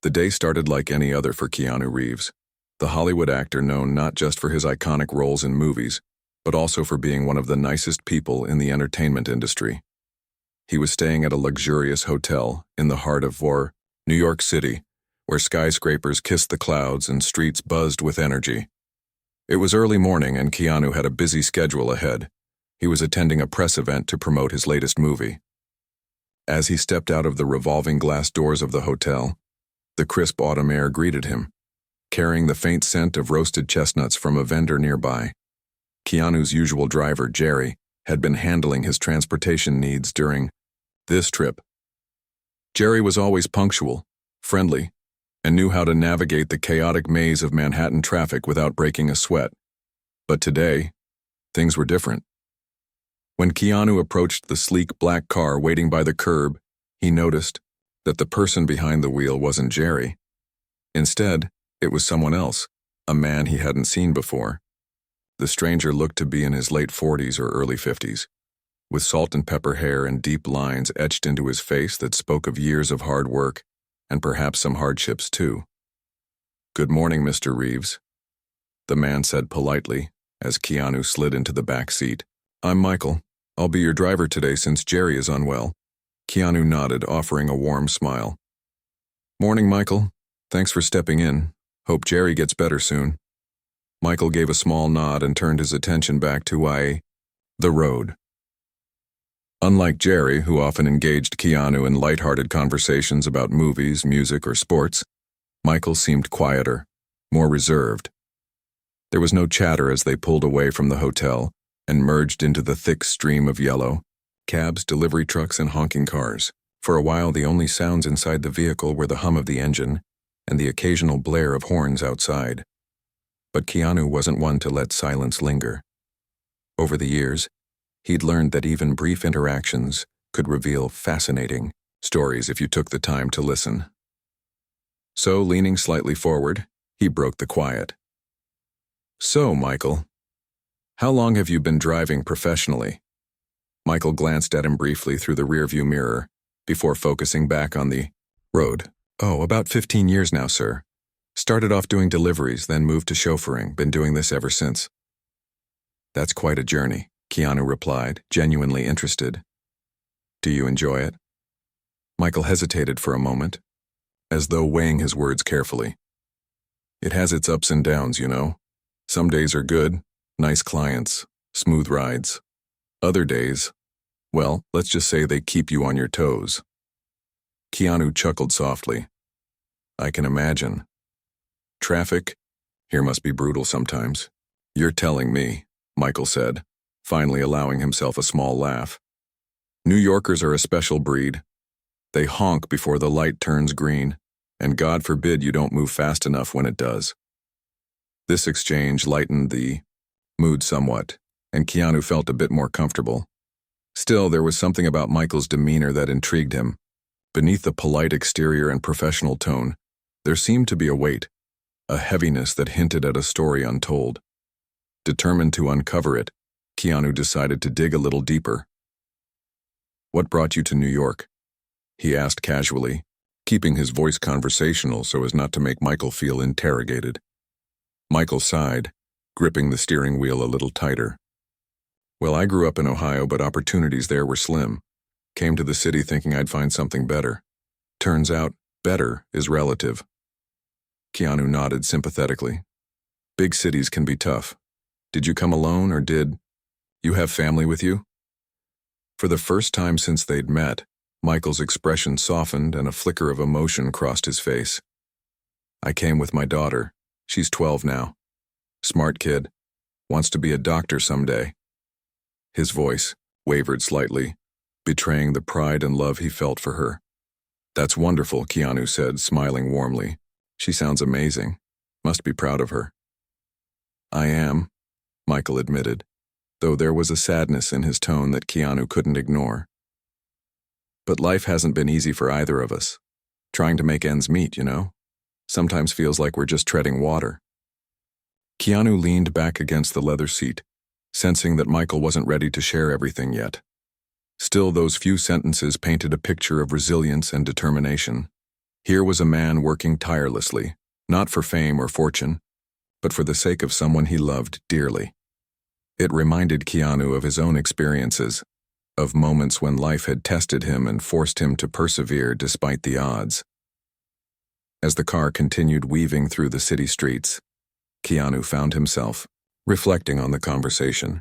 The day started like any other for Keanu Reeves, the Hollywood actor known not just for his iconic roles in movies, but also for being one of the nicest people in the entertainment industry. He was staying at a luxurious hotel in the heart of New York City, where skyscrapers kissed the clouds and streets buzzed with energy. It was early morning and Keanu had a busy schedule ahead. He was attending a press event to promote his latest movie. As he stepped out of the revolving glass doors of the hotel, the crisp autumn air greeted him, carrying the faint scent of roasted chestnuts from a vendor nearby. Keanu's usual driver, Jerry, had been handling his transportation needs during this trip. Jerry was always punctual, friendly, and knew how to navigate the chaotic maze of Manhattan traffic without breaking a sweat. But today, things were different. When Keanu approached the sleek black car waiting by the curb, he noticed that the person behind the wheel wasn't Jerry. Instead, it was someone else, a man he hadn't seen before. The stranger looked to be in his late 40s or early 50s, with salt and pepper hair and deep lines etched into his face that spoke of years of hard work and perhaps some hardships too. "Good morning, Mr. Reeves," the man said politely as Keanu slid into the back seat. "I'm Michael. I'll be your driver today since Jerry is unwell." Keanu nodded, offering a warm smile. "Morning, Michael. Thanks for stepping in. Hope Jerry gets better soon." Michael gave a small nod and turned his attention back to the road. Unlike Jerry, who often engaged Keanu in lighthearted conversations about movies, music, or sports, Michael seemed quieter, more reserved. There was no chatter as they pulled away from the hotel and merged into the thick stream of yellow, cabs, delivery trucks, and honking cars. For a while, the only sounds inside the vehicle were the hum of the engine and the occasional blare of horns outside. But Keanu wasn't one to let silence linger. Over the years, he'd learned that even brief interactions could reveal fascinating stories if you took the time to listen. So, leaning slightly forward, he broke the quiet. "So, Michael, how long have you been driving professionally?" Michael glanced at him briefly through the rearview mirror before focusing back on the road. "Oh, about 15 years now, sir. Started off doing deliveries, then moved to chauffeuring. Been doing this ever since." "That's quite a journey," Keanu replied, genuinely interested. "Do you enjoy it?" Michael hesitated for a moment, as though weighing his words carefully. "It has its ups and downs, you know. Some days are good, nice clients, smooth rides. Other days, well, let's just say they keep you on your toes." Keanu chuckled softly. "I can imagine. Traffic here must be brutal sometimes." "You're telling me," Michael said, finally allowing himself a small laugh. "New Yorkers are a special breed. They honk before the light turns green, and God forbid you don't move fast enough when it does." This exchange lightened the mood somewhat, and Keanu felt a bit more comfortable. Still, there was something about Michael's demeanor that intrigued him. Beneath the polite exterior and professional tone, there seemed to be a weight, a heaviness that hinted at a story untold. Determined to uncover it, Keanu decided to dig a little deeper. "What brought you to New York?" he asked casually, keeping his voice conversational so as not to make Michael feel interrogated. Michael sighed, gripping the steering wheel a little tighter. "Well, I grew up in Ohio, but opportunities there were slim. Came to the city thinking I'd find something better. Turns out, better is relative." Keanu nodded sympathetically. "Big cities can be tough. Did you come alone, or did you have family with you?" For the first time since they'd met, Michael's expression softened and a flicker of emotion crossed his face. "I came with my daughter. She's 12 now. Smart kid. Wants to be a doctor someday." His voice wavered slightly, betraying the pride and love he felt for her. "That's wonderful," Keanu said, smiling warmly. "She sounds amazing. Must be proud of her." "I am," Michael admitted, though there was a sadness in his tone that Keanu couldn't ignore. "But life hasn't been easy for either of us. Trying to make ends meet, you know? Sometimes feels like we're just treading water." Keanu leaned back against the leather seat, sensing that Michael wasn't ready to share everything yet. Still, those few sentences painted a picture of resilience and determination. Here was a man working tirelessly, not for fame or fortune, but for the sake of someone he loved dearly. It reminded Keanu of his own experiences, of moments when life had tested him and forced him to persevere despite the odds. As the car continued weaving through the city streets, Keanu found himself reflecting on the conversation.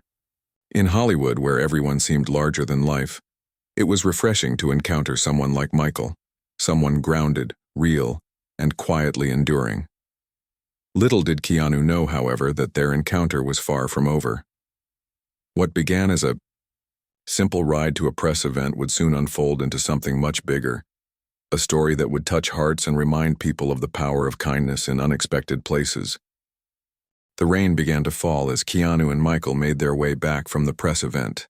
In Hollywood, where everyone seemed larger than life, it was refreshing to encounter someone like Michael, someone grounded, real, and quietly enduring. Little did Keanu know, however, that their encounter was far from over. What began as a simple ride to a press event would soon unfold into something much bigger, a story that would touch hearts and remind people of the power of kindness in unexpected places. The rain began to fall as Keanu and Michael made their way back from the press event.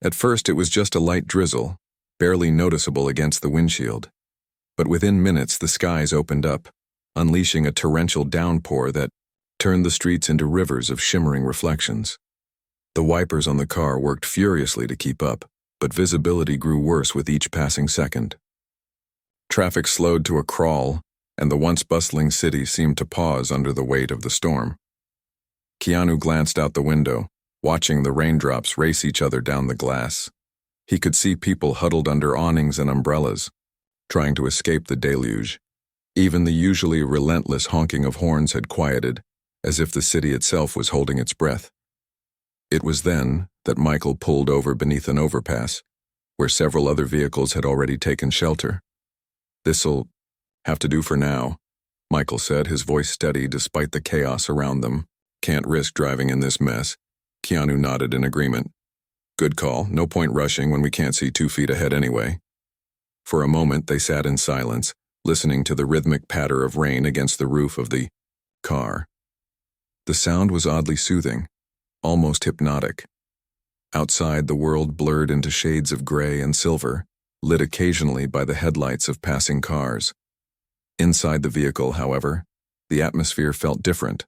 At first, it was just a light drizzle, barely noticeable against the windshield. But within minutes, the skies opened up, unleashing a torrential downpour that turned the streets into rivers of shimmering reflections. The wipers on the car worked furiously to keep up, but visibility grew worse with each passing second. Traffic slowed to a crawl, and the once bustling city seemed to pause under the weight of the storm. Keanu glanced out the window, watching the raindrops race each other down the glass. He could see people huddled under awnings and umbrellas, trying to escape the deluge. Even the usually relentless honking of horns had quieted, as if the city itself was holding its breath. It was then that Michael pulled over beneath an overpass, where several other vehicles had already taken shelter. "This'll have to do for now," Michael said, his voice steady despite the chaos around them. "Can't risk driving in this mess." Keanu nodded in agreement. "Good call. No point rushing when we can't see 2 feet ahead anyway." For a moment they sat in silence, listening to the rhythmic patter of rain against the roof of the car. The sound was oddly soothing, almost hypnotic. Outside, the world blurred into shades of gray and silver, lit occasionally by the headlights of passing cars. Inside the vehicle, however, the atmosphere felt different,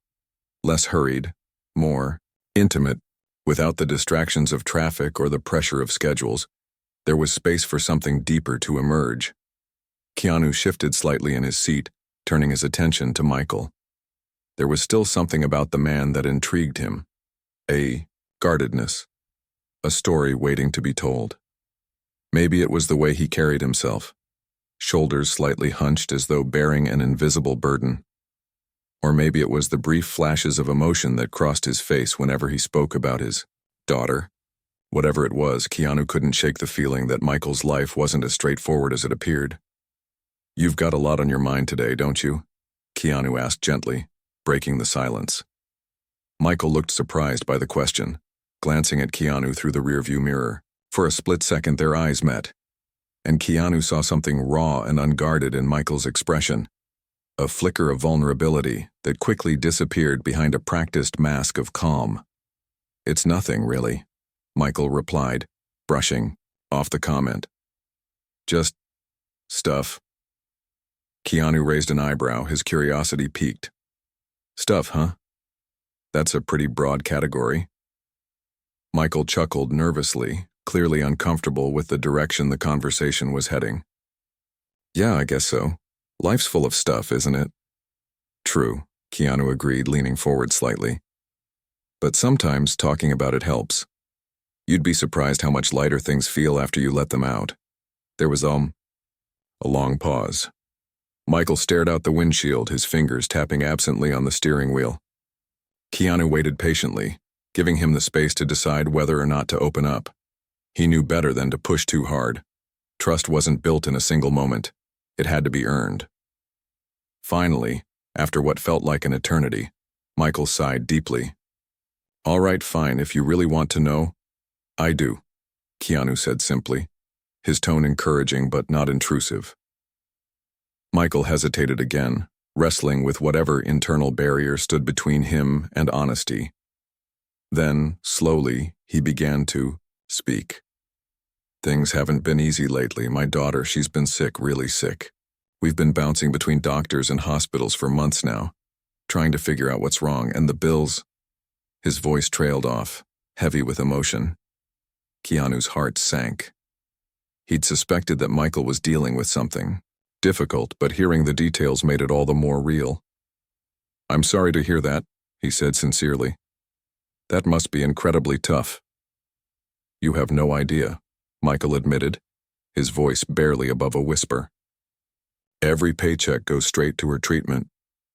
less hurried, more intimate. Without the distractions of traffic or the pressure of schedules, there was space for something deeper to emerge. Keanu shifted slightly in his seat, turning his attention to Michael. There was still something about the man that intrigued him, a guardedness, a story waiting to be told. Maybe it was the way he carried himself, shoulders slightly hunched as though bearing an invisible burden. Or maybe it was the brief flashes of emotion that crossed his face whenever he spoke about his daughter. Whatever it was, Keanu couldn't shake the feeling that Michael's life wasn't as straightforward as it appeared. "You've got a lot on your mind today, don't you?" Keanu asked gently, breaking the silence. Michael looked surprised by the question, glancing at Keanu through the rearview mirror. For a split second their eyes met, and Keanu saw something raw and unguarded in Michael's expression, a flicker of vulnerability that quickly disappeared behind a practiced mask of calm. "It's nothing, really," Michael replied, brushing off the comment. "Just stuff." Keanu raised an eyebrow, his curiosity piqued. "Stuff, huh? That's a pretty broad category." Michael chuckled nervously, clearly uncomfortable with the direction the conversation was heading. "Yeah, I guess so. Life's full of stuff, isn't it?" "True," Keanu agreed, leaning forward slightly. "But sometimes talking about it helps. You'd be surprised how much lighter things feel after you let them out." There was a long pause. Michael stared out the windshield, his fingers tapping absently on the steering wheel. Keanu waited patiently, giving him the space to decide whether or not to open up. He knew better than to push too hard. Trust wasn't built in a single moment. It had to be earned. Finally, after what felt like an eternity, Michael sighed deeply. "All right, fine, if you really want to know." "I do," Keanu said simply, his tone encouraging but not intrusive. Michael hesitated again, wrestling with whatever internal barrier stood between him and honesty. Then, slowly, he began to speak. "Things haven't been easy lately. My daughter, she's been sick, really sick. We've been bouncing between doctors and hospitals for months now, trying to figure out what's wrong, and the bills." His voice trailed off, heavy with emotion. Keanu's heart sank. He'd suspected that Michael was dealing with something, Difficult, but hearing the details made it all the more real. "I'm sorry to hear that," he said sincerely. "That must be incredibly tough." "You have no idea," Michael admitted, his voice barely above a whisper. "Every paycheck goes straight to her treatment.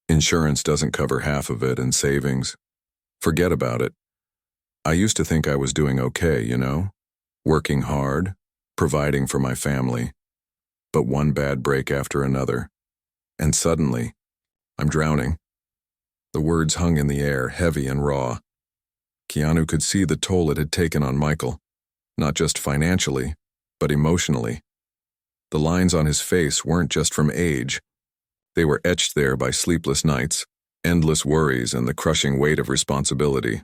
Insurance doesn't cover half of it, and savings. Forget about it. I used to think I was doing okay, you know? Working hard, providing for my family. But one bad break after another. And suddenly, I'm drowning." The words hung in the air, heavy and raw. Keanu could see the toll it had taken on Michael, not just financially, but emotionally. The lines on his face weren't just from age. They were etched there by sleepless nights, endless worries, and the crushing weight of responsibility.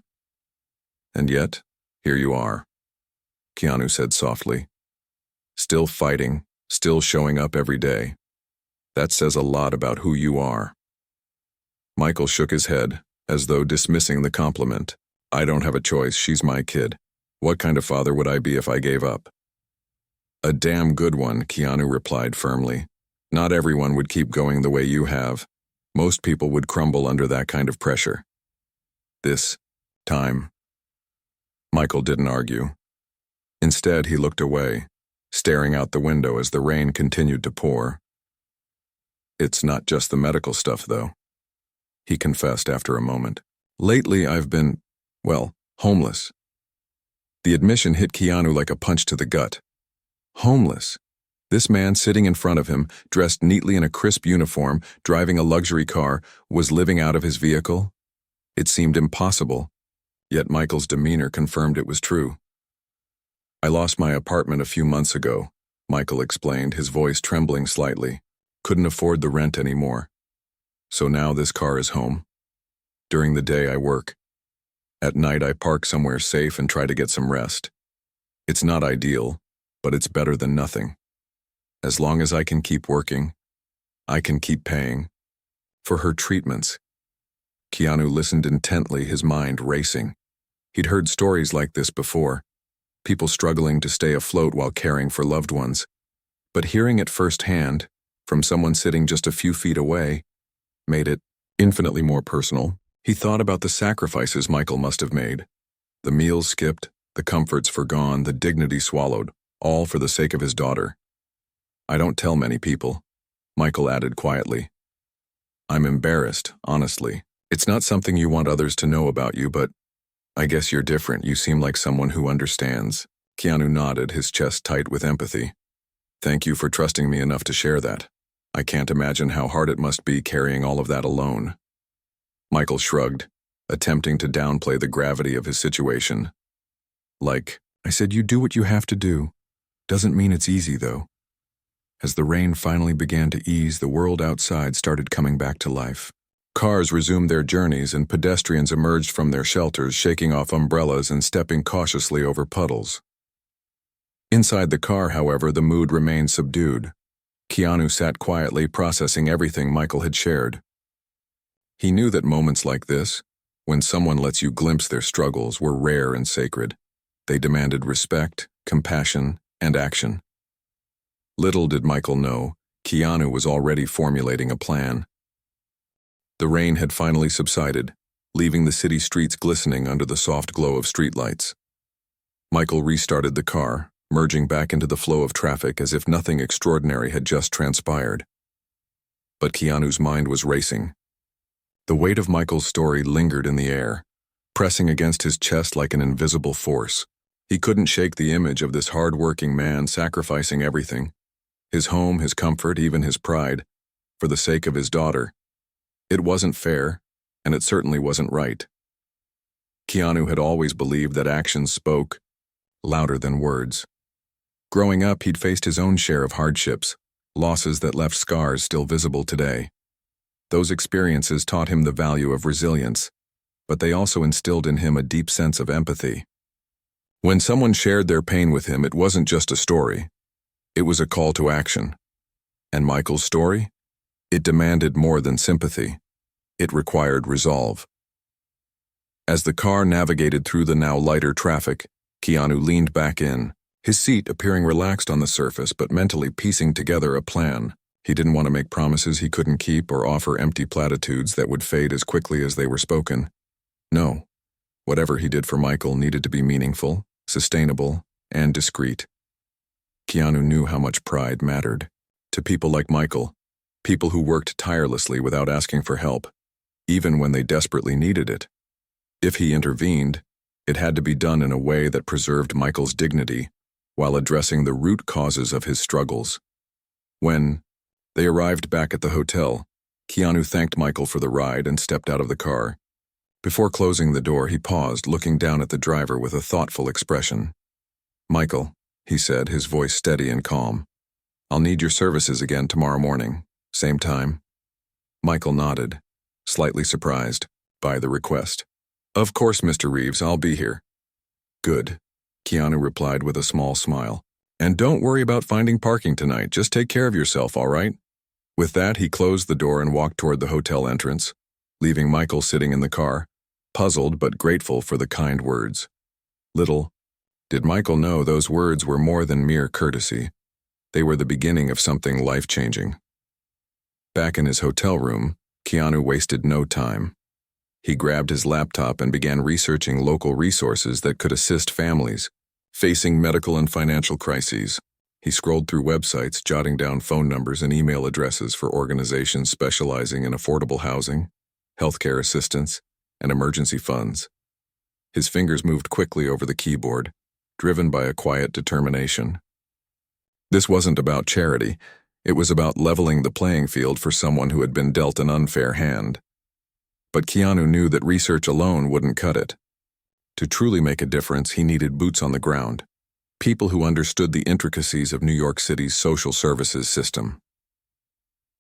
"And yet, here you are," Keanu said softly. "Still fighting, still showing up every day. That says a lot about who you are." Michael shook his head, as though dismissing the compliment. "I don't have a choice, she's my kid. What kind of father would I be if I gave up?" "A damn good one," Keanu replied firmly. "Not everyone would keep going the way you have. Most people would crumble under that kind of pressure. This time." Michael didn't argue. Instead, he looked away, staring out the window as the rain continued to pour. "It's not just the medical stuff, though," he confessed after a moment. "Lately, I've been, well, homeless." The admission hit Keanu like a punch to the gut. Homeless. This man sitting in front of him, dressed neatly in a crisp uniform, driving a luxury car, was living out of his vehicle? It seemed impossible, yet Michael's demeanor confirmed it was true. "I lost my apartment a few months ago," Michael explained, his voice trembling slightly. "Couldn't afford the rent anymore. So now this car is home. During the day I work. At night I park somewhere safe and try to get some rest. It's not ideal, but it's better than nothing. As long as I can keep working, I can keep paying for her treatments." Keanu listened intently, his mind racing. He'd heard stories like this before, people struggling to stay afloat while caring for loved ones. But hearing it firsthand, from someone sitting just a few feet away, made it infinitely more personal. He thought about the sacrifices Michael must have made. The meals skipped, the comforts forgone, the dignity swallowed, all for the sake of his daughter. "I don't tell many people," Michael added quietly. "I'm embarrassed, honestly. It's not something you want others to know about you, but I guess you're different. You seem like someone who understands." Keanu nodded, his chest tight with empathy. "Thank you for trusting me enough to share that. I can't imagine how hard it must be carrying all of that alone." Michael shrugged, attempting to downplay the gravity of his situation. "I said, you do what you have to do. Doesn't mean it's easy, though." As the rain finally began to ease, the world outside started coming back to life. Cars resumed their journeys and pedestrians emerged from their shelters, shaking off umbrellas and stepping cautiously over puddles. Inside the car, however, the mood remained subdued. Keanu sat quietly, processing everything Michael had shared. He knew that moments like this, when someone lets you glimpse their struggles, were rare and sacred. They demanded respect, compassion, and action. Little did Michael know, Keanu was already formulating a plan. The rain had finally subsided, leaving the city streets glistening under the soft glow of streetlights. Michael restarted the car, merging back into the flow of traffic as if nothing extraordinary had just transpired. But Keanu's mind was racing. The weight of Michael's story lingered in the air, pressing against his chest like an invisible force. He couldn't shake the image of this hard-working man sacrificing everything, his home, his comfort, even his pride, for the sake of his daughter. It wasn't fair, and it certainly wasn't right. Keanu had always believed that actions spoke louder than words. Growing up, he'd faced his own share of hardships, losses that left scars still visible today. Those experiences taught him the value of resilience, but they also instilled in him a deep sense of empathy. When someone shared their pain with him, it wasn't just a story. It was a call to action. And Michael's story? It demanded more than sympathy. It required resolve. As the car navigated through the now lighter traffic, Keanu leaned back in, his seat appearing relaxed on the surface but mentally piecing together a plan. He didn't want to make promises he couldn't keep or offer empty platitudes that would fade as quickly as they were spoken. No, whatever he did for Michael needed to be meaningful, sustainable, and discreet. Keanu knew how much pride mattered. To people like Michael, people who worked tirelessly without asking for help, even when they desperately needed it. If he intervened, it had to be done in a way that preserved Michael's dignity while addressing the root causes of his struggles. When they arrived back at the hotel, Keanu thanked Michael for the ride and stepped out of the car. Before closing the door, he paused, looking down at the driver with a thoughtful expression. "Michael," he said, his voice steady and calm, "I'll need your services again tomorrow morning. Same time?" Michael nodded, slightly surprised by the request. "Of course, Mr. Reeves, I'll be here." "Good," Keanu replied with a small smile. "And don't worry about finding parking tonight. Just take care of yourself, all right?" With that, he closed the door and walked toward the hotel entrance, leaving Michael sitting in the car, puzzled but grateful for the kind words. Little did Michael know those words were more than mere courtesy. They were the beginning of something life-changing. Back in his hotel room, Keanu wasted no time. He grabbed his laptop and began researching local resources that could assist families facing medical and financial crises. He scrolled through websites, jotting down phone numbers and email addresses for organizations specializing in affordable housing, healthcare assistance, and emergency funds. His fingers moved quickly over the keyboard, driven by a quiet determination. This wasn't about charity. It was about leveling the playing field for someone who had been dealt an unfair hand. But Keanu knew that research alone wouldn't cut it. To truly make a difference, he needed boots on the ground, people who understood the intricacies of New York City's social services system.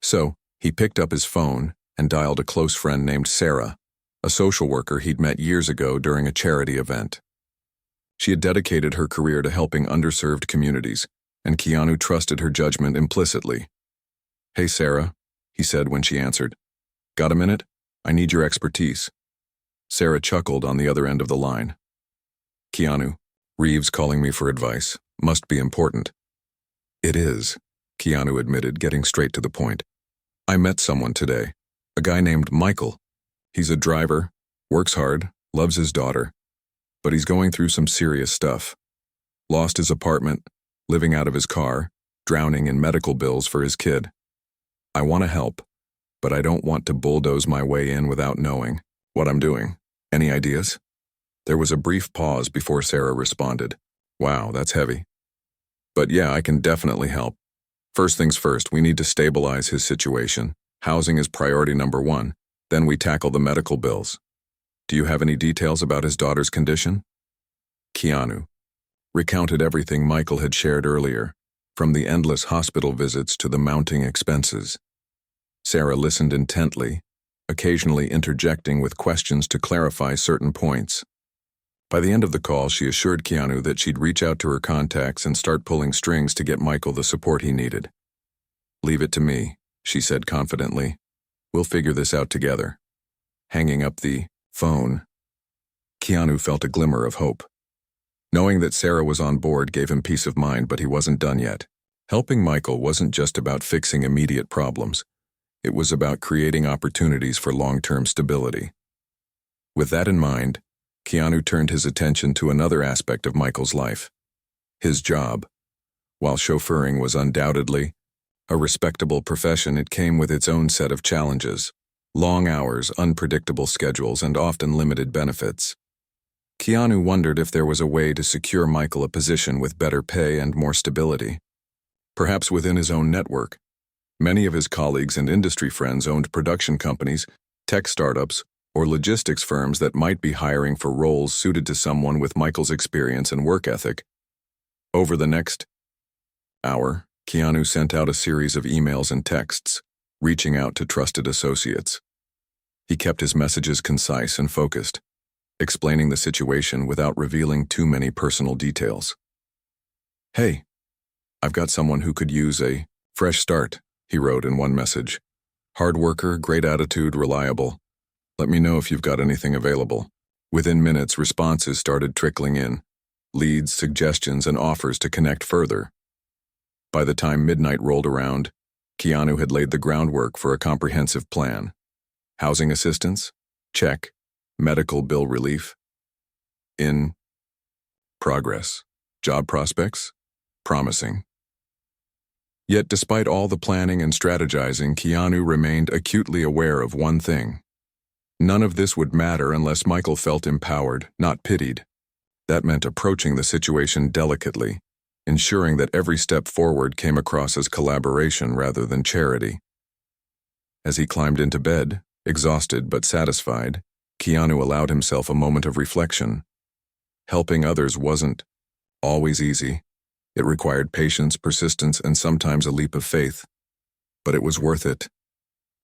So, he picked up his phone and dialed a close friend named Sarah, a social worker he'd met years ago during a charity event. She had dedicated her career to helping underserved communities, and Keanu trusted her judgment implicitly. "Hey, Sarah," he said when she answered. "Got a minute? I need your expertise." Sarah chuckled on the other end of the line. "Keanu, Reeves calling me for advice. Must be important." "It is," Keanu admitted, getting straight to the point. "I met someone today, a guy named Michael. He's a driver, works hard, loves his daughter, but he's going through some serious stuff. Lost his apartment, living out of his car, drowning in medical bills for his kid. I want to help, but I don't want to bulldoze my way in without knowing what I'm doing. Any ideas?" There was a brief pause before Sarah responded. "Wow, that's heavy. But yeah, I can definitely help. First things first, we need to stabilize his situation. Housing is priority number 1. Then we tackle the medical bills. Do you have any details about his daughter's condition?" Keanu recounted everything Michael had shared earlier, from the endless hospital visits to the mounting expenses. Sarah listened intently, occasionally interjecting with questions to clarify certain points. By the end of the call, she assured Keanu that she'd reach out to her contacts and start pulling strings to get Michael the support he needed. "Leave it to me," she said confidently. "We'll figure this out together." Hanging up the phone, Keanu felt a glimmer of hope. Knowing that Sarah was on board gave him peace of mind, but he wasn't done yet. Helping Michael wasn't just about fixing immediate problems. It was about creating opportunities for long-term stability. With that in mind, Keanu turned his attention to another aspect of Michael's life: his job. While chauffeuring was undoubtedly a respectable profession, it came with its own set of challenges: long hours, unpredictable schedules, and often limited benefits. Keanu wondered if there was a way to secure Michael a position with better pay and more stability. Perhaps within his own network. Many of his colleagues and industry friends owned production companies, tech startups, or logistics firms that might be hiring for roles suited to someone with Michael's experience and work ethic. Over the next hour, Keanu sent out a series of emails and texts, reaching out to trusted associates. He kept his messages concise and focused, explaining the situation without revealing too many personal details. "Hey, I've got someone who could use a fresh start," he wrote in one message. "Hard worker, great attitude, reliable. Let me know if you've got anything available." Within minutes, responses started trickling in, leads, suggestions, and offers to connect further. By the time midnight rolled around, Keanu had laid the groundwork for a comprehensive plan. Housing assistance? Check. Medical bill relief? In progress. Job prospects? Promising. Yet despite all the planning and strategizing, Keanu remained acutely aware of one thing. None of this would matter unless Michael felt empowered, not pitied. That meant approaching the situation delicately, ensuring that every step forward came across as collaboration rather than charity. As he climbed into bed, exhausted but satisfied, Keanu allowed himself a moment of reflection. Helping others wasn't always easy. It required patience, persistence, and sometimes a leap of faith. But it was worth it.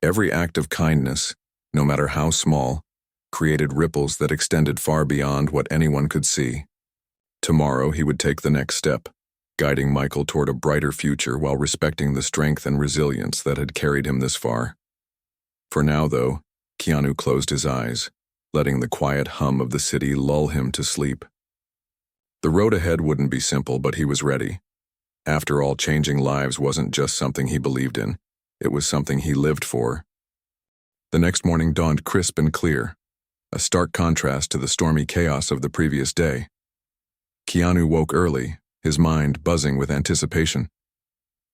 Every act of kindness, no matter how small, created ripples that extended far beyond what anyone could see. Tomorrow he would take the next step, guiding Michael toward a brighter future while respecting the strength and resilience that had carried him this far. For now, though, Keanu closed his eyes, letting the quiet hum of the city lull him to sleep. The road ahead wouldn't be simple, but he was ready. After all, changing lives wasn't just something he believed in, it was something he lived for. The next morning dawned crisp and clear, a stark contrast to the stormy chaos of the previous day. Keanu woke early, his mind buzzing with anticipation.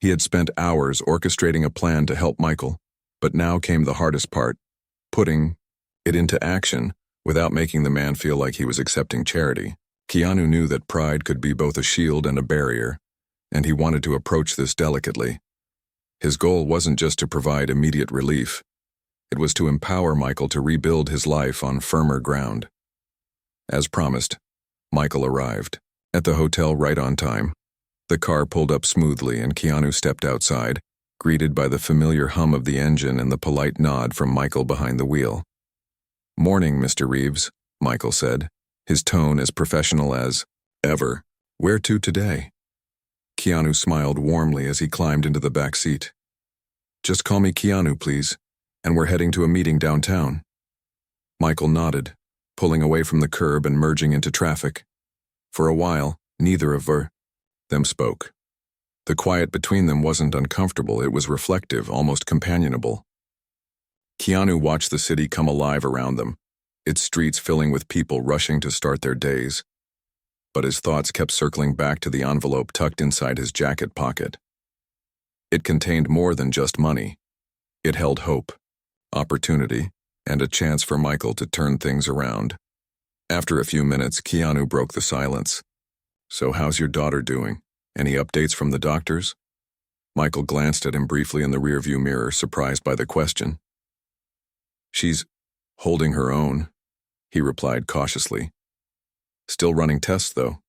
He had spent hours orchestrating a plan to help Michael, but now came the hardest part, putting it into action without making the man feel like he was accepting charity. Keanu knew that pride could be both a shield and a barrier, and he wanted to approach this delicately. His goal wasn't just to provide immediate relief. It was to empower Michael to rebuild his life on firmer ground. As promised, Michael arrived. At the hotel right on time. The car pulled up smoothly and Keanu stepped outside, greeted by the familiar hum of the engine and the polite nod from Michael behind the wheel. "Morning, Mr. Reeves," Michael said, his tone as professional as ever. "Where to today?" Keanu smiled warmly as he climbed into the back seat. "Just call me Keanu, please, and we're heading to a meeting downtown." Michael nodded, pulling away from the curb and merging into traffic. For a while, neither of them spoke. The quiet between them wasn't uncomfortable, it was reflective, almost companionable. Keanu watched the city come alive around them, its streets filling with people rushing to start their days. But his thoughts kept circling back to the envelope tucked inside his jacket pocket. It contained more than just money. It held hope, opportunity, and a chance for Michael to turn things around. After a few minutes, Keanu broke the silence. "So how's your daughter doing? Any updates from the doctors?" Michael glanced at him briefly in the rearview mirror, surprised by the question. "She's holding her own," he replied cautiously. "Still running tests, though.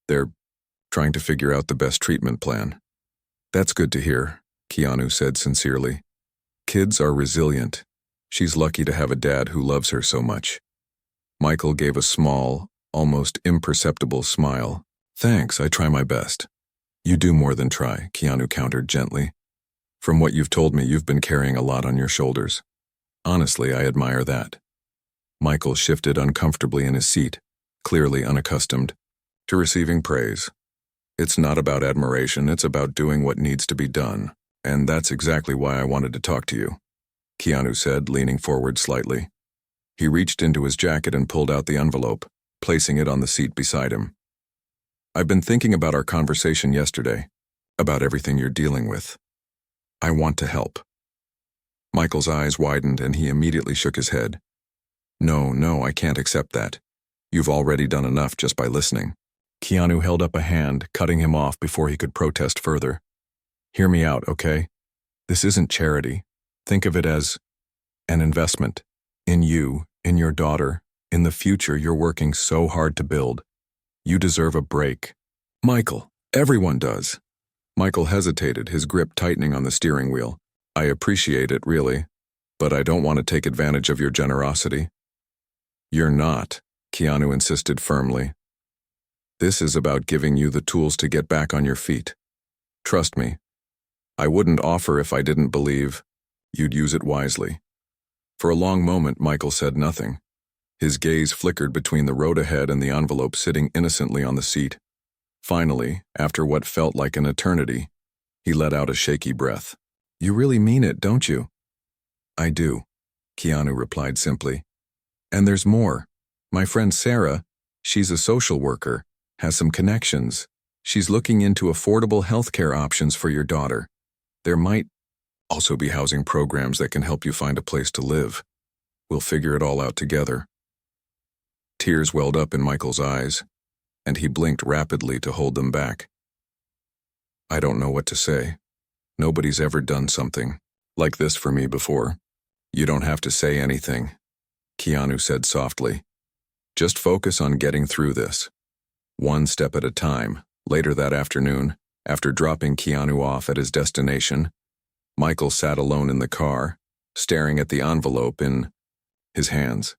They're trying to figure out the best treatment plan." "That's good to hear," Keanu said sincerely. "Kids are resilient. She's lucky to have a dad who loves her so much." Michael gave a small, almost imperceptible smile. "Thanks, I try my best." "You do more than try," Keanu countered gently. "From what you've told me, you've been carrying a lot on your shoulders. Honestly, I admire that." Michael shifted uncomfortably in his seat, clearly unaccustomed to receiving praise. "It's not about admiration, it's about doing what needs to be done, and that's exactly why I wanted to talk to you," Keanu said, leaning forward slightly. He reached into his jacket and pulled out the envelope, placing it on the seat beside him. "I've been thinking about our conversation yesterday, about everything you're dealing with. I want to help." Michael's eyes widened and he immediately shook his head. No, I can't accept that. You've already done enough just by listening." Keanu held up a hand, cutting him off before he could protest further. "Hear me out, okay? This isn't charity. Think of it as an investment. In you, in your daughter, in the future you're working so hard to build. You deserve a break." "Michael, everyone does." Michael hesitated, his grip tightening on the steering wheel. "I appreciate it, really, but I don't want to take advantage of your generosity." "You're not," Keanu insisted firmly. "This is about giving you the tools to get back on your feet. Trust me, I wouldn't offer if I didn't believe you'd use it wisely." For a long moment, Michael said nothing. His gaze flickered between the road ahead and the envelope sitting innocently on the seat. Finally, after what felt like an eternity, he let out a shaky breath. You really mean it, don't you? I do, Keanu replied simply. And there's more. My friend Sarah, she's a social worker, has some connections. She's looking into affordable healthcare options for your daughter. There might also be housing programs that can help you find a place to live. We'll figure it all out together. Tears welled up in Michael's eyes, and he blinked rapidly to hold them back. I don't know what to say. Nobody's ever done something like this for me before. You don't have to say anything, Keanu said softly. Just focus on getting through this. One step at a time. Later that afternoon, after dropping Keanu off at his destination, Michael sat alone in the car, staring at the envelope in his hands.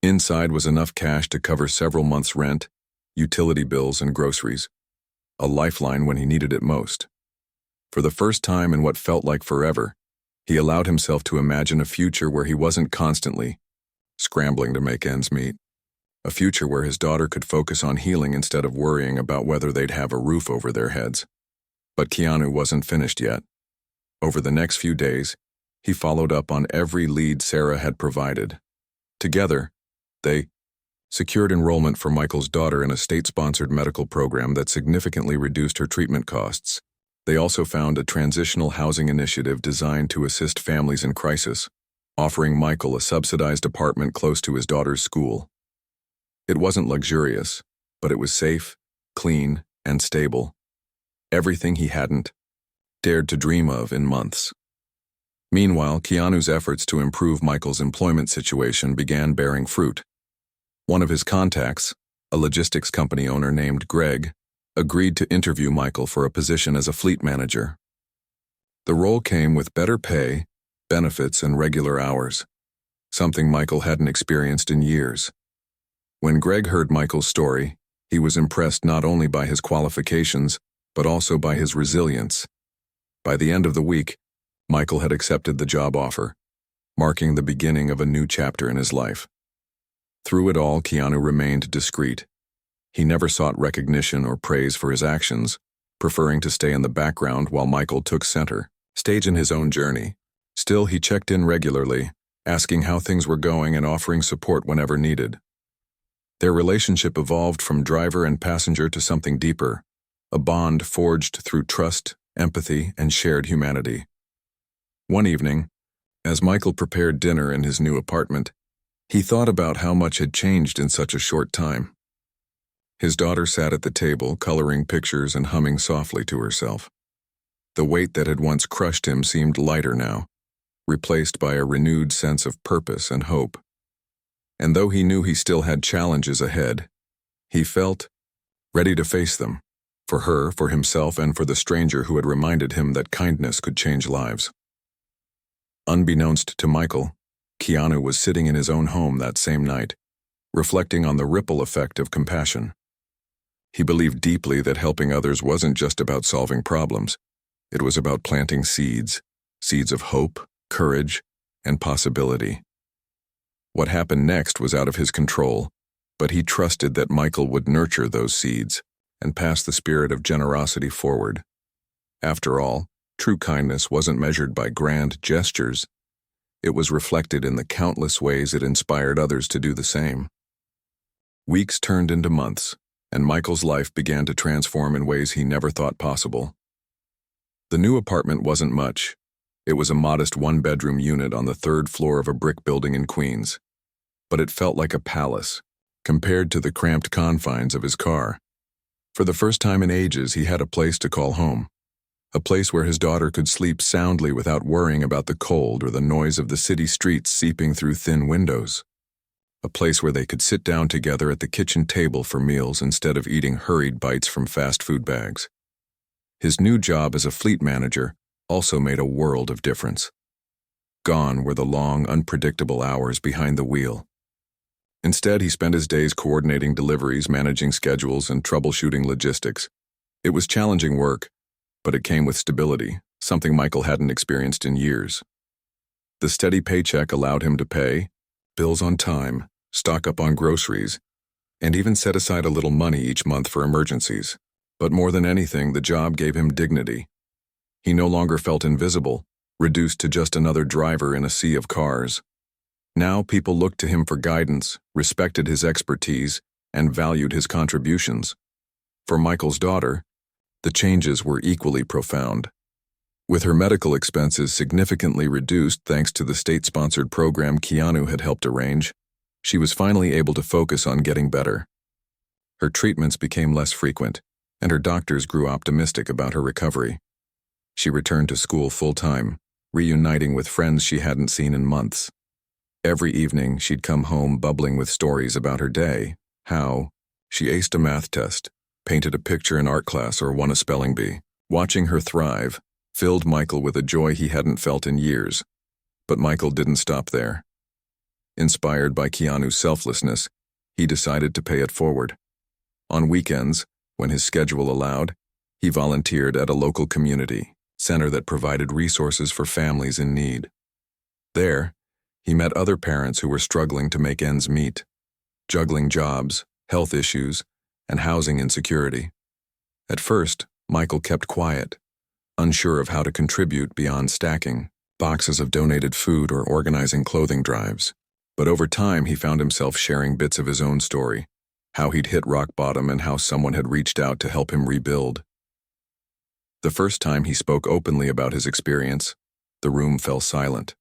Inside was enough cash to cover several months' rent, utility bills, and groceries. A lifeline when he needed it most. For the first time in what felt like forever, he allowed himself to imagine a future where he wasn't constantly scrambling to make ends meet. A future where his daughter could focus on healing instead of worrying about whether they'd have a roof over their heads. But Keanu wasn't finished yet. Over the next few days, he followed up on every lead Sarah had provided. Together, they secured enrollment for Michael's daughter in a state-sponsored medical program that significantly reduced her treatment costs. They also found a transitional housing initiative designed to assist families in crisis, offering Michael a subsidized apartment close to his daughter's school. It wasn't luxurious, but it was safe, clean, and stable. Everything he hadn't dared to dream of in months. Meanwhile, Keanu's efforts to improve Michael's employment situation began bearing fruit. One of his contacts, a logistics company owner named Greg, agreed to interview Michael for a position as a fleet manager. The role came with better pay, benefits, and regular hours, something Michael hadn't experienced in years. When Greg heard Michael's story, he was impressed not only by his qualifications, but also by his resilience. By the end of the week, Michael had accepted the job offer, marking the beginning of a new chapter in his life. Through it all, Keanu remained discreet. He never sought recognition or praise for his actions, preferring to stay in the background while Michael took center stage in his own journey. Still, he checked in regularly, asking how things were going and offering support whenever needed. Their relationship evolved from driver and passenger to something deeper, a bond forged through trust, empathy, and shared humanity. One evening, as Michael prepared dinner in his new apartment, he thought about how much had changed in such a short time. His daughter sat at the table, coloring pictures and humming softly to herself. The weight that had once crushed him seemed lighter now, replaced by a renewed sense of purpose and hope. And though he knew he still had challenges ahead, he felt ready to face them, for her, for himself, and for the stranger who had reminded him that kindness could change lives. Unbeknownst to Michael, Keanu was sitting in his own home that same night, reflecting on the ripple effect of compassion. He believed deeply that helping others wasn't just about solving problems. It was about planting seeds of hope, courage, and possibility. What happened next was out of his control, but he trusted that Michael would nurture those seeds and pass the spirit of generosity forward. After all, true kindness wasn't measured by grand gestures. It was reflected in the countless ways it inspired others to do the same. Weeks turned into months, and Michael's life began to transform in ways he never thought possible. The new apartment wasn't much. It was a modest one-bedroom unit on the third floor of a brick building in Queens. But it felt like a palace, compared to the cramped confines of his car. For the first time in ages, he had a place to call home. A place where his daughter could sleep soundly without worrying about the cold or the noise of the city streets seeping through thin windows. A place where they could sit down together at the kitchen table for meals instead of eating hurried bites from fast food bags. His new job as a fleet manager also made a world of difference. Gone were the long, unpredictable hours behind the wheel. Instead, he spent his days coordinating deliveries, managing schedules, and troubleshooting logistics. It was challenging work, but it came with stability, something Michael hadn't experienced in years. The steady paycheck allowed him to pay bills on time, stock up on groceries, and even set aside a little money each month for emergencies. But more than anything, the job gave him dignity. He no longer felt invisible, reduced to just another driver in a sea of cars. Now people looked to him for guidance, respected his expertise, and valued his contributions. For Michael's daughter, the changes were equally profound. With her medical expenses significantly reduced thanks to the state-sponsored program Keanu had helped arrange, she was finally able to focus on getting better. Her treatments became less frequent, and her doctors grew optimistic about her recovery. She returned to school full-time, reuniting with friends she hadn't seen in months. Every evening, she'd come home bubbling with stories about her day, how she aced a math test, painted a picture in art class, or won a spelling bee. Watching her thrive filled Michael with a joy he hadn't felt in years. But Michael didn't stop there. Inspired by Keanu's selflessness, he decided to pay it forward. On weekends, when his schedule allowed, he volunteered at a local community center that provided resources for families in need. There, he met other parents who were struggling to make ends meet, juggling jobs, health issues, and housing insecurity. At first, Michael kept quiet, unsure of how to contribute beyond stacking boxes of donated food or organizing clothing drives. But over time, he found himself sharing bits of his own story, how he'd hit rock bottom and how someone had reached out to help him rebuild. The first time he spoke openly about his experience, the room fell silent.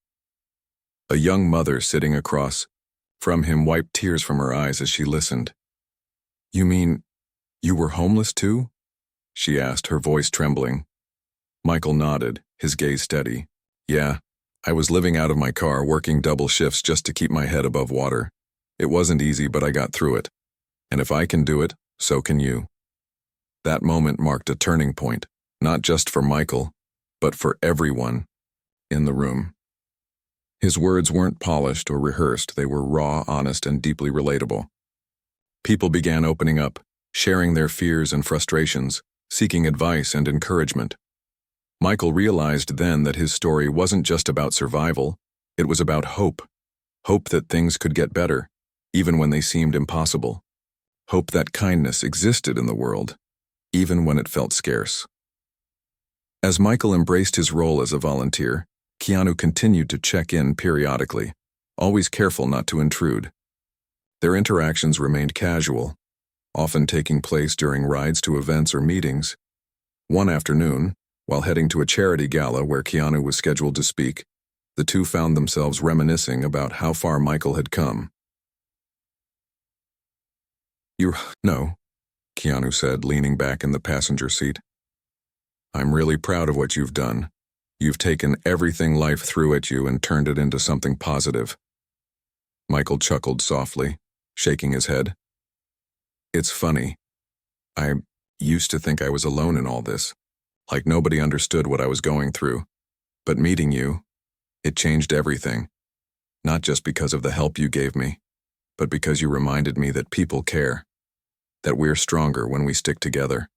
A young mother sitting across from him wiped tears from her eyes as she listened. "You mean, you were homeless too?" she asked, her voice trembling. Michael nodded, his gaze steady. "Yeah, I was living out of my car, working double shifts just to keep my head above water. It wasn't easy, but I got through it. And if I can do it, so can you." That moment marked a turning point, not just for Michael, but for everyone in the room. His words weren't polished or rehearsed, they were raw, honest, and deeply relatable. People began opening up, sharing their fears and frustrations, seeking advice and encouragement. Michael realized then that his story wasn't just about survival, it was about hope. Hope that things could get better, even when they seemed impossible. Hope that kindness existed in the world, even when it felt scarce. As Michael embraced his role as a volunteer, Keanu continued to check in periodically, always careful not to intrude. Their interactions remained casual, often taking place during rides to events or meetings. One afternoon, while heading to a charity gala where Keanu was scheduled to speak, the two found themselves reminiscing about how far Michael had come. "No," Keanu said, leaning back in the passenger seat. "I'm really proud of what you've done. You've taken everything life threw at you and turned it into something positive." Michael chuckled softly, shaking his head. "It's funny. I used to think I was alone in all this, like nobody understood what I was going through. But meeting you, it changed everything. Not just because of the help you gave me, but because you reminded me that people care, that we're stronger when we stick together."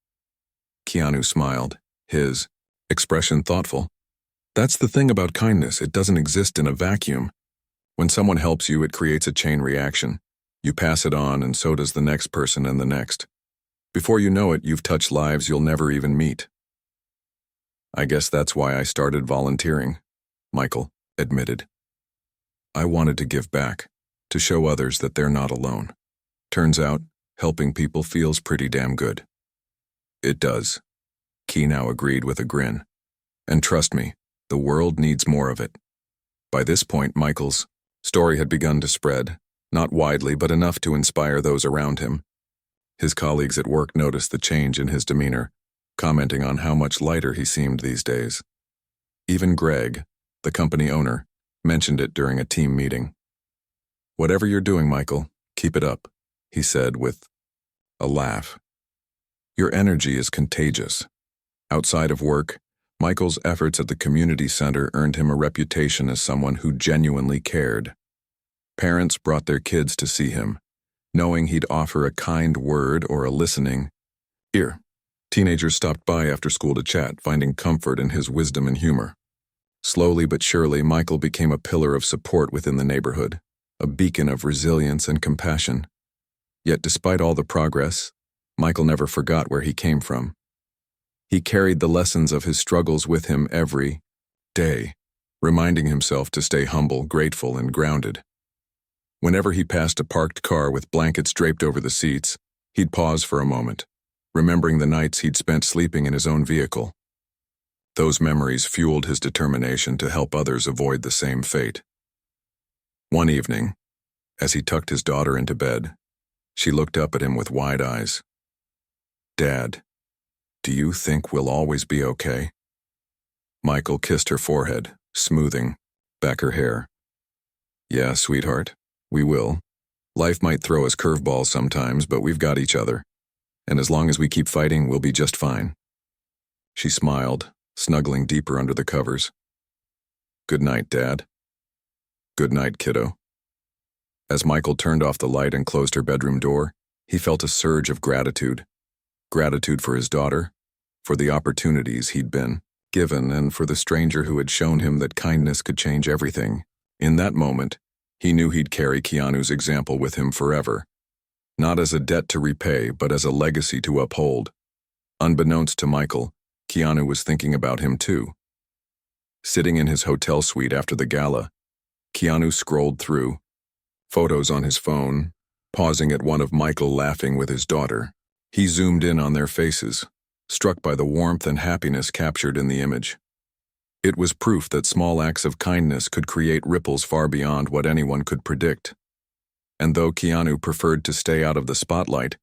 Keanu smiled, his expression thoughtful. "That's the thing about kindness, it doesn't exist in a vacuum. When someone helps you, it creates a chain reaction. You pass it on, and so does the next person and the next. Before you know it, you've touched lives you'll never even meet." "I guess that's why I started volunteering," Michael admitted. "I wanted to give back, to show others that they're not alone. Turns out, helping people feels pretty damn good." "It does," Keanu agreed with a grin. "And trust me, the world needs more of it." By this point, Michael's story had begun to spread, not widely but enough to inspire those around him. His colleagues at work noticed the change in his demeanor, commenting on how much lighter he seemed these days. Even Greg, the company owner, mentioned it during a team meeting. "Whatever you're doing, Michael, keep it up," he said with a laugh. "Your energy is contagious." Outside of work, Michael's efforts at the community center earned him a reputation as someone who genuinely cared. Parents brought their kids to see him, knowing he'd offer a kind word or a listening ear. Teenagers stopped by after school to chat, finding comfort in his wisdom and humor. Slowly but surely, Michael became a pillar of support within the neighborhood, a beacon of resilience and compassion. Yet despite all the progress, Michael never forgot where he came from. He carried the lessons of his struggles with him every day. reminding himself to stay humble, grateful, and grounded. Whenever he passed a parked car with blankets draped over the seats, he'd pause for a moment, remembering the nights he'd spent sleeping in his own vehicle. Those memories fueled his determination to help others avoid the same fate. One evening, as he tucked his daughter into bed, she looked up at him with wide eyes. "Dad, do you think we'll always be okay?" Michael kissed her forehead, smoothing back her hair. "Yeah, sweetheart, we will. Life might throw us curveballs sometimes, but we've got each other. And as long as we keep fighting, we'll be just fine." She smiled, snuggling deeper under the covers. "Good night, Dad." "Good night, kiddo." As Michael turned off the light and closed her bedroom door, he felt a surge of gratitude. Gratitude for his daughter, for the opportunities he'd been given, and for the stranger who had shown him that kindness could change everything. In that moment, he knew he'd carry Keanu's example with him forever. Not as a debt to repay, but as a legacy to uphold. Unbeknownst to Michael, Keanu was thinking about him too. Sitting in his hotel suite after the gala, Keanu scrolled through photos on his phone, pausing at one of Michael laughing with his daughter. He zoomed in on their faces, struck by the warmth and happiness captured in the image. It was proof that small acts of kindness could create ripples far beyond what anyone could predict. And though Keanu preferred to stay out of the spotlight,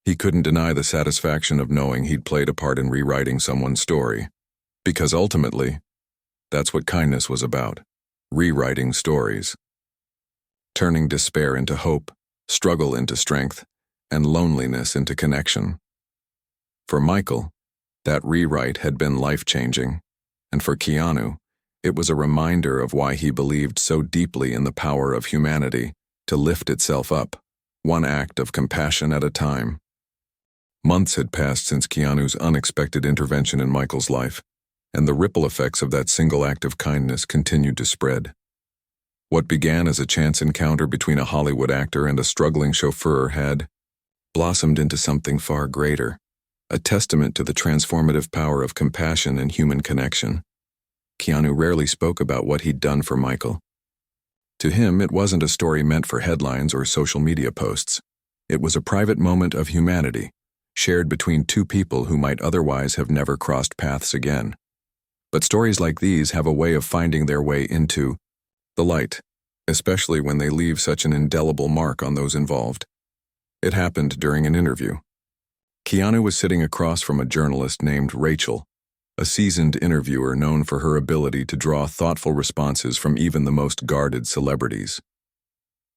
he couldn't deny the satisfaction of knowing he'd played a part in rewriting someone's story. Because ultimately, that's what kindness was about: rewriting stories. Turning despair into hope, struggle into strength, and loneliness into connection. For Michael, that rewrite had been life-changing, and for Keanu, it was a reminder of why he believed so deeply in the power of humanity to lift itself up, one act of compassion at a time. Months had passed since Keanu's unexpected intervention in Michael's life, and the ripple effects of that single act of kindness continued to spread. What began as a chance encounter between a Hollywood actor and a struggling chauffeur had blossomed into something far greater, a testament to the transformative power of compassion and human connection. Keanu rarely spoke about what he'd done for Michael. To him, it wasn't a story meant for headlines or social media posts. It was a private moment of humanity, shared between two people who might otherwise have never crossed paths again. But stories like these have a way of finding their way into the light, especially when they leave such an indelible mark on those involved. It happened during an interview. Keanu was sitting across from a journalist named Rachel, a seasoned interviewer known for her ability to draw thoughtful responses from even the most guarded celebrities.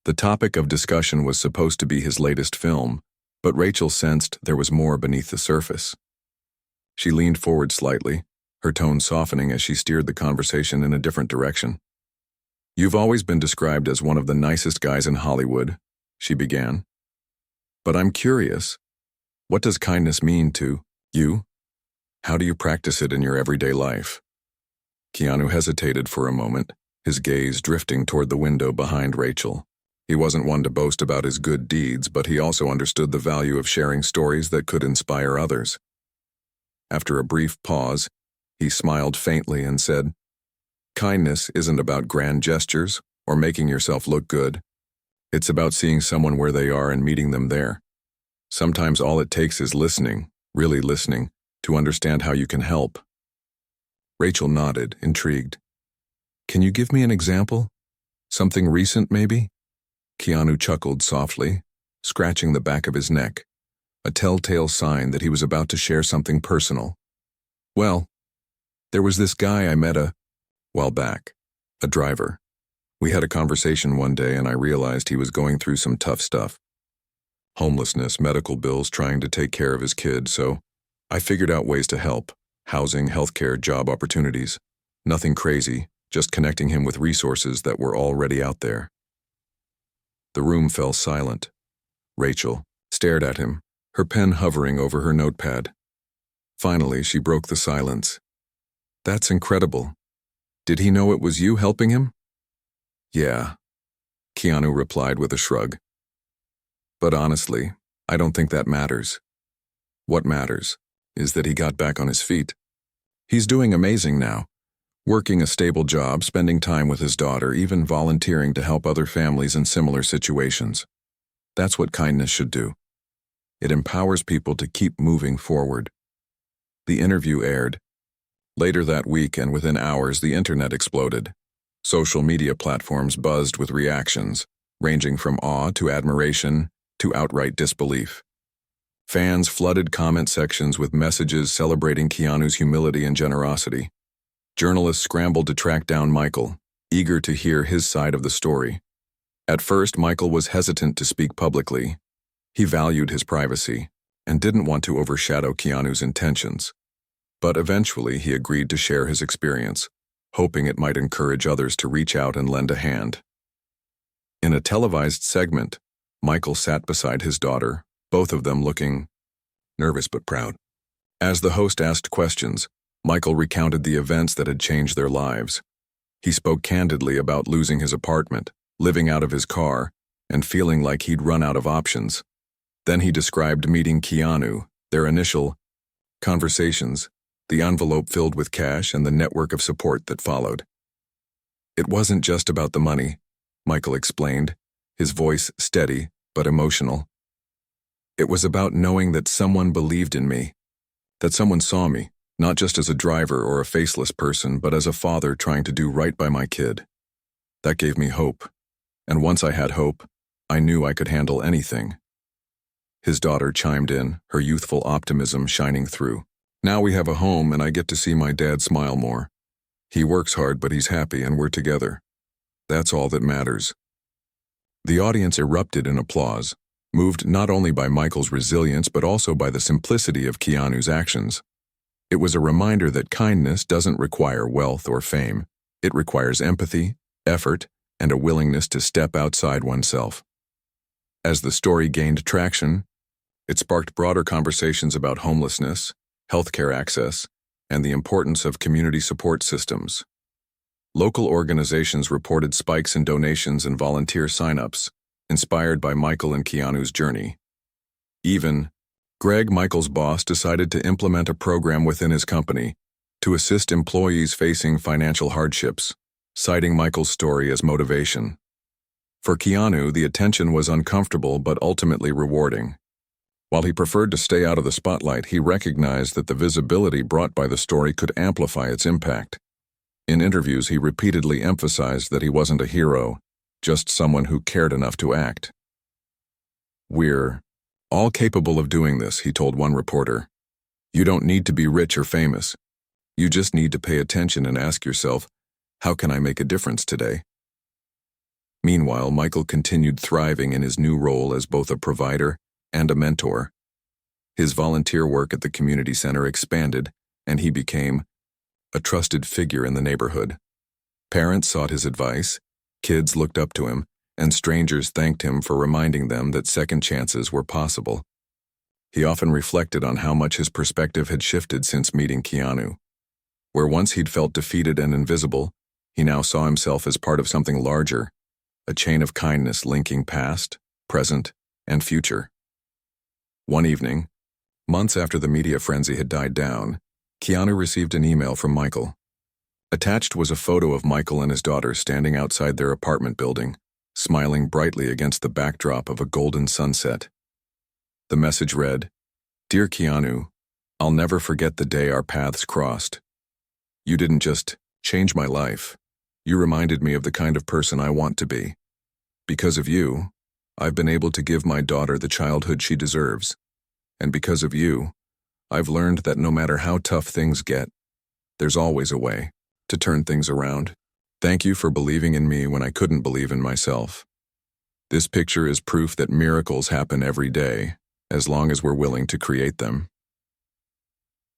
The topic of discussion was supposed to be his latest film, but Rachel sensed there was more beneath the surface. She leaned forward slightly, her tone softening as she steered the conversation in a different direction. "You've always been described as one of the nicest guys in Hollywood," she began. "But I'm curious, what does kindness mean to you? How do you practice it in your everyday life?" Keanu hesitated for a moment, his gaze drifting toward the window behind Rachel. He wasn't one to boast about his good deeds, but he also understood the value of sharing stories that could inspire others. After a brief pause, he smiled faintly and said, "Kindness isn't about grand gestures or making yourself look good. It's about seeing someone where they are and meeting them there. Sometimes all it takes is listening, really listening, to understand how you can help." Rachel nodded, intrigued. "Can you give me an example? Something recent, maybe?" Keanu chuckled softly, scratching the back of his neck, a telltale sign that he was about to share something personal. "Well, there was this guy I met a while back, a driver. We had a conversation one day and I realized he was going through some tough stuff. Homelessness, medical bills, trying to take care of his kid, so I figured out ways to help: housing, healthcare, job opportunities. Nothing crazy, just connecting him with resources that were already out there." The room fell silent. Rachel stared at him, her pen hovering over her notepad. Finally, she broke the silence. "That's incredible. Did he know it was you helping him?" "Yeah," Keanu replied with a shrug. "But honestly, I don't think that matters. What matters is that he got back on his feet. He's doing amazing now, Working a stable job, spending time with his daughter, even volunteering to help other families in similar situations. That's what kindness should do. It empowers people to keep moving forward. The interview aired. Later that week, and within hours, the internet exploded. Social media platforms buzzed with reactions, ranging from awe to admiration to outright disbelief. Fans flooded comment sections with messages celebrating Keanu's humility and generosity. Journalists scrambled to track down Michael, eager to hear his side of the story. At first, Michael was hesitant to speak publicly. He valued his privacy and didn't want to overshadow Keanu's intentions. But eventually, he agreed to share his experience, hoping it might encourage others to reach out and lend a hand. In a televised segment, Michael sat beside his daughter, both of them looking nervous but proud. As the host asked questions, Michael recounted the events that had changed their lives. He spoke candidly about losing his apartment, living out of his car, and feeling like he'd run out of options. Then he described meeting Keanu, their initial conversations, the envelope filled with cash, and the network of support that followed. It wasn't just about the money, Michael explained, his voice steady but emotional. It was about knowing that someone believed in me, that someone saw me, not just as a driver or a faceless person, but as a father trying to do right by my kid. That gave me hope. And once I had hope, I knew I could handle anything. His daughter chimed in, her youthful optimism shining through. Now we have a home and I get to see my dad smile more. He works hard, but he's happy and we're together. That's all that matters. The audience erupted in applause, moved not only by Michael's resilience but also by the simplicity of Keanu's actions. It was a reminder that kindness doesn't require wealth or fame. It requires empathy, effort, and a willingness to step outside oneself. As the story gained traction, it sparked broader conversations about homelessness, healthcare access, and the importance of community support systems. Local organizations reported spikes in donations and volunteer sign-ups, inspired by Michael and Keanu's journey. Even Greg, Michael's boss, decided to implement a program within his company to assist employees facing financial hardships, citing Michael's story as motivation. For Keanu, the attention was uncomfortable but ultimately rewarding. While he preferred to stay out of the spotlight, he recognized that the visibility brought by the story could amplify its impact. In interviews, he repeatedly emphasized that he wasn't a hero, just someone who cared enough to act. "We're all capable of doing this," he told one reporter. "You don't need to be rich or famous. You just need to pay attention and ask yourself, how can I make a difference today?" Meanwhile, Michael continued thriving in his new role as both a provider and a mentor. His volunteer work at the community center expanded, and he became a trusted figure in the neighborhood. Parents sought his advice, kids looked up to him, and strangers thanked him for reminding them that second chances were possible. He often reflected on how much his perspective had shifted since meeting Keanu. Where once he'd felt defeated and invisible, he now saw himself as part of something larger, a chain of kindness linking past, present, and future. One evening, months after the media frenzy had died down, Keanu received an email from Michael. Attached was a photo of Michael and his daughter standing outside their apartment building, smiling brightly against the backdrop of a golden sunset. The message read, "Dear Keanu, I'll never forget the day our paths crossed. You didn't just change my life. You reminded me of the kind of person I want to be. Because of you, I've been able to give my daughter the childhood she deserves. And because of you, I've learned that no matter how tough things get, there's always a way to turn things around. Thank you for believing in me when I couldn't believe in myself. This picture is proof that miracles happen every day, as long as we're willing to create them."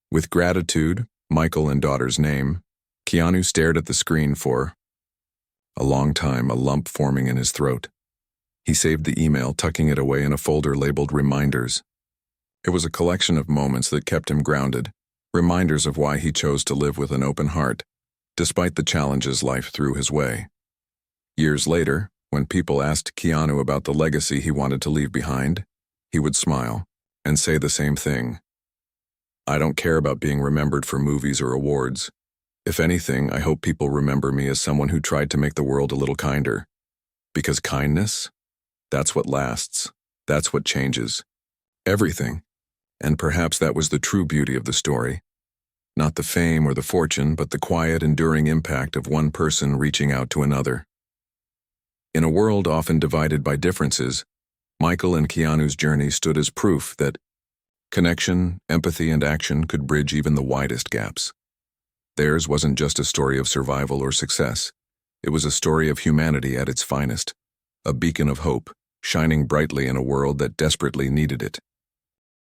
With gratitude, Michael and daughter's name, Keanu stared at the screen for a long time, a lump forming in his throat. He saved the email, tucking it away in a folder labeled Reminders. It was a collection of moments that kept him grounded, reminders of why he chose to live with an open heart, despite the challenges life threw his way. Years later, when people asked Keanu about the legacy he wanted to leave behind, he would smile and say the same thing. "I don't care about being remembered for movies or awards. If anything, I hope people remember me as someone who tried to make the world a little kinder. Because kindness? That's what lasts. That's what changes. Everything. And perhaps that was the true beauty of the story. Not the fame or the fortune, but the quiet, enduring impact of one person reaching out to another. In a world often divided by differences, Michael and Keanu's journey stood as proof that connection, empathy, and action could bridge even the widest gaps. Theirs wasn't just a story of survival or success. It was a story of humanity at its finest, a beacon of hope, shining brightly in a world that desperately needed it.